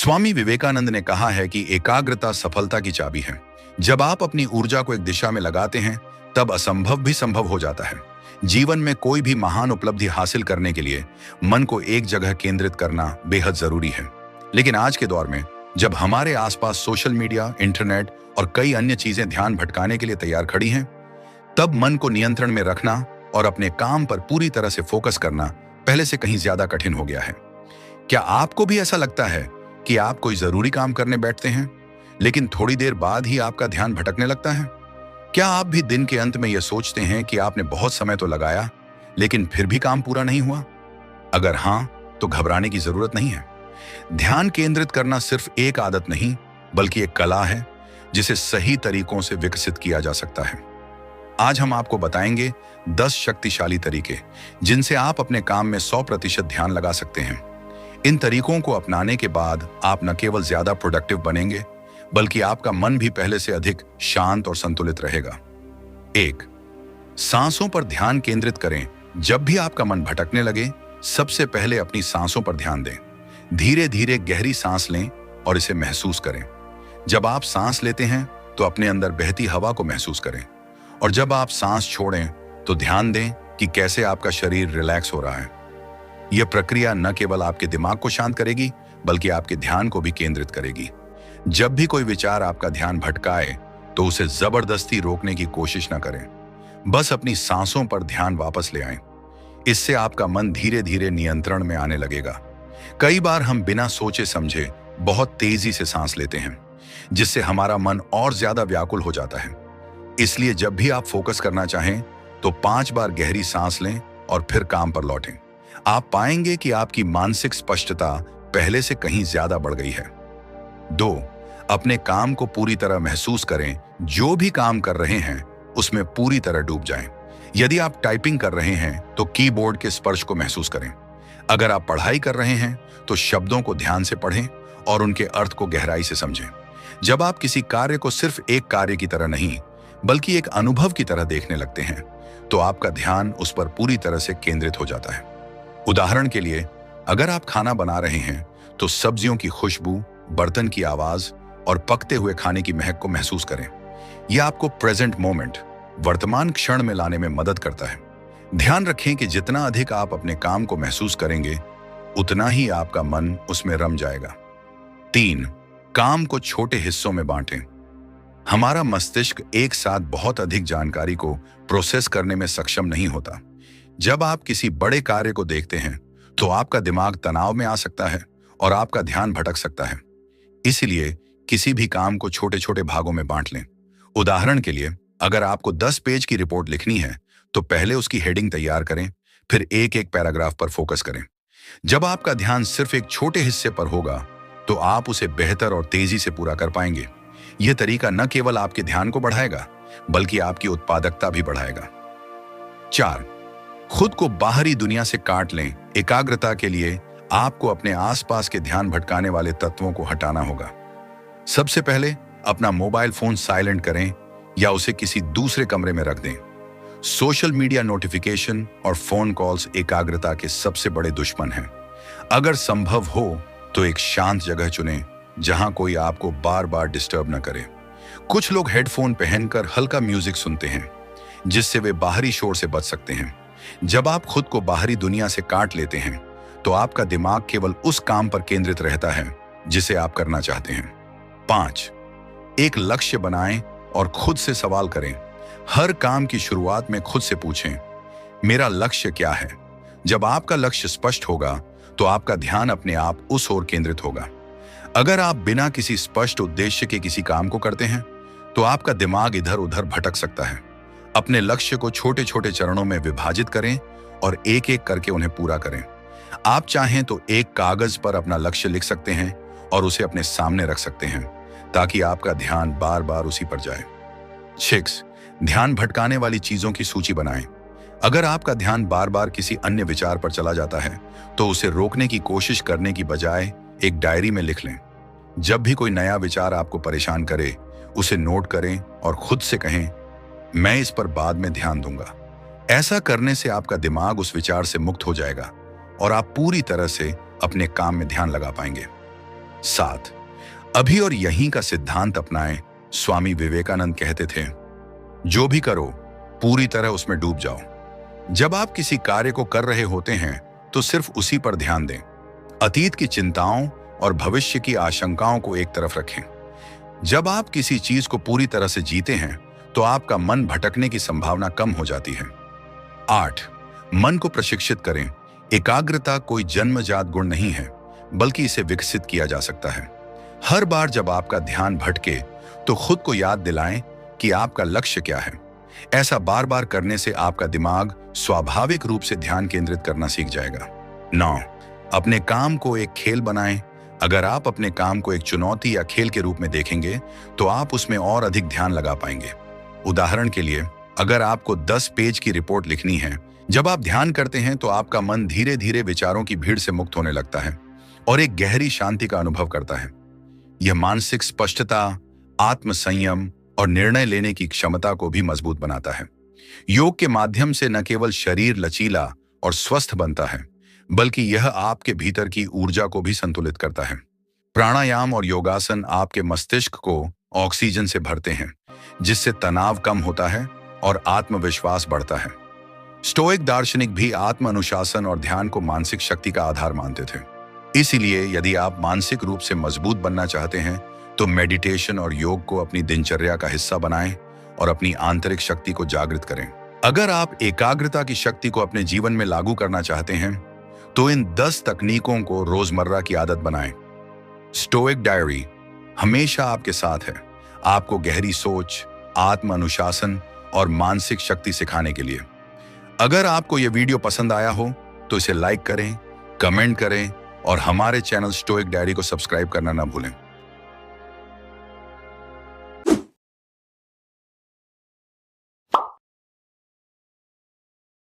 स्वामी विवेकानंद ने कहा है कि एकाग्रता सफलता की चाबी है। जब आप अपनी ऊर्जा को एक दिशा में लगाते हैं, तब असंभव भी संभव हो जाता है। जीवन में कोई भी महान उपलब्धि हासिल करने के लिए मन को एक जगह केंद्रित करना बेहद जरूरी है। लेकिन आज के दौर में, जब हमारे आसपास सोशल मीडिया, इंटरनेट और कई अन्य चीजें ध्यान भटकाने के लिए तैयार खड़ी हैं, तब मन को नियंत्रण में रखना और अपने काम पर पूरी तरह से फोकस करना पहले से कहीं ज्यादा कठिन हो गया है। क्या आपको भी ऐसा लगता है कि आप कोई जरूरी काम करने बैठते हैं, लेकिन थोड़ी देर बाद ही आपका ध्यान भटकने लगता है? क्या आप भी दिन के अंत में यह सोचते हैं कि आपने बहुत समय तो लगाया, लेकिन फिर भी काम पूरा नहीं हुआ? अगर हां, तो घबराने की जरूरत नहीं है। ध्यान केंद्रित करना सिर्फ एक आदत नहीं, बल्कि एक कला है जिसे सही तरीकों से विकसित किया जा सकता है। आज हम आपको बताएंगे 10 शक्तिशाली तरीके जिनसे आप अपने काम में 100% ध्यान लगा सकते हैं। इन तरीकों को अपनाने के बाद आप न केवल ज्यादा प्रोडक्टिव बनेंगे, बल्कि आपका मन भी पहले से अधिक शांत और संतुलित रहेगा। 1. सांसों पर ध्यान केंद्रित करें। जब भी आपका मन भटकने लगे, सबसे पहले अपनी सांसों पर ध्यान दें। धीरे धीरे गहरी सांस लें और इसे महसूस करें। जब आप सांस लेते हैं तो अपने अंदर बहती हवा को महसूस करें, और जब आप सांस छोड़ें तो ध्यान दें कि कैसे आपका शरीर रिलैक्स हो रहा है। यह प्रक्रिया न केवल आपके दिमाग को शांत करेगी, बल्कि आपके ध्यान को भी केंद्रित करेगी। जब भी कोई विचार आपका ध्यान भटकाए, तो उसे जबरदस्ती रोकने की कोशिश न करें। बस अपनी सांसों पर ध्यान वापस ले आएं। इससे आपका मन धीरे धीरे नियंत्रण में आने लगेगा। कई बार हम बिना सोचे समझे बहुत तेजी से सांस लेते हैं, जिससे हमारा मन और ज्यादा व्याकुल हो जाता है। इसलिए जब भी आप फोकस करना चाहें, तो 5 बार गहरी सांस लें और फिर काम पर लौटें। आप पाएंगे कि आपकी मानसिक स्पष्टता पहले से कहीं ज्यादा बढ़ गई है। 2. अपने काम को पूरी तरह महसूस करें। जो भी काम कर रहे हैं, उसमें पूरी तरह डूब जाएं। यदि आप टाइपिंग कर रहे हैं, तो कीबोर्ड के स्पर्श को महसूस करें। अगर आप पढ़ाई कर रहे हैं, तो शब्दों को ध्यान से पढ़ें और उनके अर्थ को गहराई से समझें। जब आप किसी कार्य को सिर्फ एक कार्य की तरह नहीं, बल्कि एक अनुभव की तरह देखने लगते हैं, तो आपका ध्यान उस पर पूरी तरह से केंद्रित हो जाता है। उदाहरण के लिए, अगर आप खाना बना रहे हैं, तो सब्जियों की खुशबू, बर्तन की आवाज और पकते हुए खाने की महक को महसूस करें। यह आपको प्रेजेंट मोमेंट, वर्तमान क्षण में लाने में मदद करता है। ध्यान रखें कि जितना अधिक आप अपने काम को महसूस करेंगे, उतना ही आपका मन उसमें रम जाएगा। 3. काम को छोटे हिस्सों में बांटें। हमारा मस्तिष्क एक साथ बहुत अधिक जानकारी को प्रोसेस करने में सक्षम नहीं होता। जब आप किसी बड़े कार्य को देखते हैं, तो आपका दिमाग तनाव में आ सकता है और आपका ध्यान भटक सकता है। इसीलिए किसी भी काम को छोटे छोटे भागों में बांट लें। उदाहरण के लिए, अगर आपको 10 पेज की रिपोर्ट लिखनी है, तो पहले उसकी हेडिंग तैयार करें, फिर एक एक पैराग्राफ पर फोकस करें। जब आपका ध्यान सिर्फ एक छोटे हिस्से पर होगा, तो आप उसे बेहतर और तेजी से पूरा कर पाएंगे। यह तरीका न केवल आपके ध्यान को बढ़ाएगा, बल्कि आपकी उत्पादकता भी बढ़ाएगा। 4. खुद को बाहरी दुनिया से काट लें। एकाग्रता के लिए आपको अपने आसपास के ध्यान भटकाने वाले तत्वों को हटाना होगा। सबसे पहले अपना मोबाइल फोन साइलेंट करें या उसे किसी दूसरे कमरे में रख दें। सोशल मीडिया नोटिफिकेशन और फोन कॉल्स एकाग्रता के सबसे बड़े दुश्मन हैं। अगर संभव हो तो एक शांत जगह चुनें, जहां कोई आपको बार बार डिस्टर्ब न करे। कुछ लोग हेडफोन पहनकर हल्का म्यूजिक सुनते हैं, जिससे वे बाहरी शोर से बच सकते हैं। जब आप खुद को बाहरी दुनिया से काट लेते हैं, तो आपका दिमाग केवल उस काम पर केंद्रित रहता है जिसे आप करना चाहते हैं। 5. एक लक्ष्य बनाएं और खुद से सवाल करें। हर काम की शुरुआत में खुद से पूछें, मेरा लक्ष्य क्या है? जब आपका लक्ष्य स्पष्ट होगा, तो आपका ध्यान अपने आप उस ओर केंद्रित होगा। अगर आप बिना किसी स्पष्ट उद्देश्य के किसी काम को करते हैं, तो आपका दिमाग इधर उधर भटक सकता है। अपने लक्ष्य को छोटे छोटे चरणों में विभाजित करें और एक एक करके उन्हें पूरा करें। आप चाहें तो एक कागज पर अपना लक्ष्य लिख सकते हैं और उसे अपने सामने रख सकते हैं, ताकि आपका ध्यान बार बार उसी पर जाए। 6. ध्यान भटकाने वाली चीजों की सूची बनाएं। अगर आपका ध्यान बार बार किसी अन्य विचार पर चला जाता है, तो उसे रोकने की कोशिश करने की बजाय एक डायरी में लिख लें। जब भी कोई नया विचार आपको परेशान करे, उसे नोट करें और खुद से कहें, मैं इस पर बाद में ध्यान दूंगा। ऐसा करने से आपका दिमाग उस विचार से मुक्त हो जाएगा और आप पूरी तरह से अपने काम में ध्यान लगा पाएंगे। 7, अभी और यहीं का सिद्धांत अपनाएं। स्वामी विवेकानंद कहते थे, जो भी करो पूरी तरह उसमें डूब जाओ। जब आप किसी कार्य को कर रहे होते हैं तो सिर्फ उसी पर ध्यान दें। अतीत की चिंताओं और भविष्य की आशंकाओं को एक तरफ रखें। जब आप किसी चीज को पूरी तरह से जीते हैं तो आपका मन भटकने की संभावना कम हो जाती है। 8, मन को प्रशिक्षित करें। एकाग्रता कोई जन्मजात गुण नहीं है, बल्कि इसे विकसित किया जा सकता है। हर बार जब आपका ध्यान भटके तो खुद को याद दिलाएं कि आपका लक्ष्य क्या है। ऐसा बार बार करने से आपका दिमाग स्वाभाविक रूप से ध्यान केंद्रित करना सीख जाएगा। 9, अपने काम को एक खेल बनाएं। अगर आप अपने काम को एक चुनौती या खेल के रूप में देखेंगे तो आप उसमें और अधिक ध्यान लगा पाएंगे। उदाहरण के लिए, अगर आपको 10 पेज की रिपोर्ट लिखनी है, जब आप ध्यान करते हैं तो आपका मन धीरे धीरे विचारों की भीड़ से मुक्त होने लगता है और एक गहरी शांति का अनुभव करता है। यह मानसिक स्पष्टता, आत्मसंयम और निर्णय लेने की क्षमता को भी मजबूत बनाता है। योग के माध्यम से न केवल शरीर लचीला और स्वस्थ बनता है, बल्कि यह आपके भीतर की ऊर्जा को भी संतुलित करता है। प्राणायाम और योगासन आपके मस्तिष्क को ऑक्सीजन से भरते हैं, जिससे तनाव कम होता है और आत्मविश्वास बढ़ता है। स्टोइक दार्शनिक भी आत्म अनुशासन और ध्यान को मानसिक शक्ति का आधार मानते थे। इसीलिए यदि आप मानसिक रूप से मजबूत बनना चाहते हैं तो मेडिटेशन और योग को अपनी दिनचर्या का हिस्सा बनाएं और अपनी आंतरिक शक्ति को जागृत करें। अगर आप एकाग्रता की शक्ति को अपने जीवन में लागू करना चाहते हैं तो इन 10 तकनीकों को रोजमर्रा की आदत बनाएं। स्टोइक डायरी हमेशा आपके साथ है, आपको गहरी सोच, आत्म अनुशासन और मानसिक शक्ति सिखाने के लिए। अगर आपको यह वीडियो पसंद आया हो तो इसे लाइक करें, कमेंट करें और हमारे चैनल स्टोइक डायरी को सब्सक्राइब करना ना भूलें।